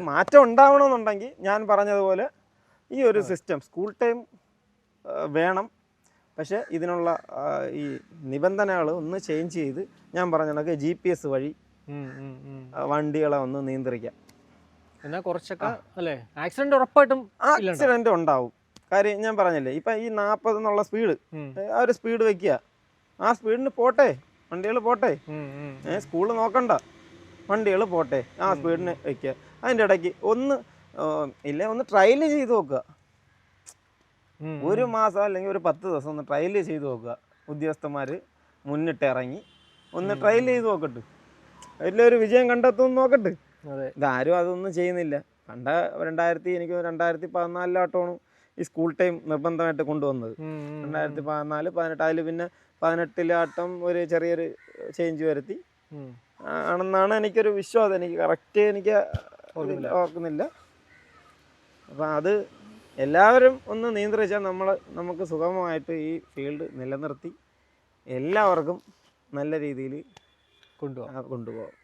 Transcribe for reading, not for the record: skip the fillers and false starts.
മാറ്റം ഉണ്ടാവണമെന്നുണ്ടെങ്കിൽ ഞാൻ പറഞ്ഞതുപോലെ ഈ ഒരു സിസ്റ്റം സ്കൂൾ ടൈം വേണം. പക്ഷേ ഇതിനുള്ള ഈ നിബന്ധനകൾ ഒന്ന് ചേഞ്ച് ചെയ്ത് ഞാൻ പറഞ്ഞ കണക്ക് GPS വഴി വണ്ടികളെ ഒന്ന് നിയന്ത്രിക്കാം. എന്നാൽ കുറച്ചൊക്കെ അല്ലേ ആക്സിഡന്റ് ഉറപ്പായിട്ടും ആക്സിഡന്റ് ഉണ്ടാവും. കാര്യം ഞാൻ പറഞ്ഞില്ലേ, ഇപ്പം ഈ 40 എന്നുള്ള സ്പീഡ്, ആ ഒരു സ്പീഡ് വെക്കുക, ആ സ്പീഡിന് പോട്ടെ, വണ്ടികൾ പോട്ടെ, സ്കൂള് നോക്കണ്ട, വണ്ടികൾ പോട്ടെ, ആ സ്പീഡിന് വെക്കുക. അതിൻ്റെ ഇടയ്ക്ക് ഒന്ന് ട്രയൽ ചെയ്ത് നോക്കുക. 1 മാസം അല്ലെങ്കിൽ ഒരു 10 ദിവസം ഒന്ന് ട്രയൽ ചെയ്ത് നോക്കുക. ഉദ്യോഗസ്ഥന്മാർ മുന്നിട്ട് ഇറങ്ങി ഒന്ന് ട്രയൽ ചെയ്ത് നോക്കട്ടെ, അതിലൊരു വിജയം കണ്ടെത്തുമെന്ന് നോക്കട്ടെ. ഇതാരും അതൊന്നും ചെയ്യുന്നില്ല. 2014 ഈ സ്കൂൾ ടൈം നിർബന്ധമായിട്ട് കൊണ്ടുവന്നത്. 2014, 2018 അതിൽ പിന്നെ 2018 ഒരു ചെറിയൊരു ചേഞ്ച് വരുത്തി ആണെന്നാണ് എനിക്കൊരു വിശ്വാസം. എനിക്ക് കറക്റ്റ് എനിക്ക് ഓർക്കുന്നില്ല. അപ്പം അത് എല്ലാവരും ഒന്ന് നിയന്ത്രിച്ചാൽ നമുക്ക് സുഗമമായിട്ട് ഈ ഫീൽഡ് നിലനിർത്തി എല്ലാവർക്കും നല്ല രീതിയിൽ കൊണ്ടുപോകാം.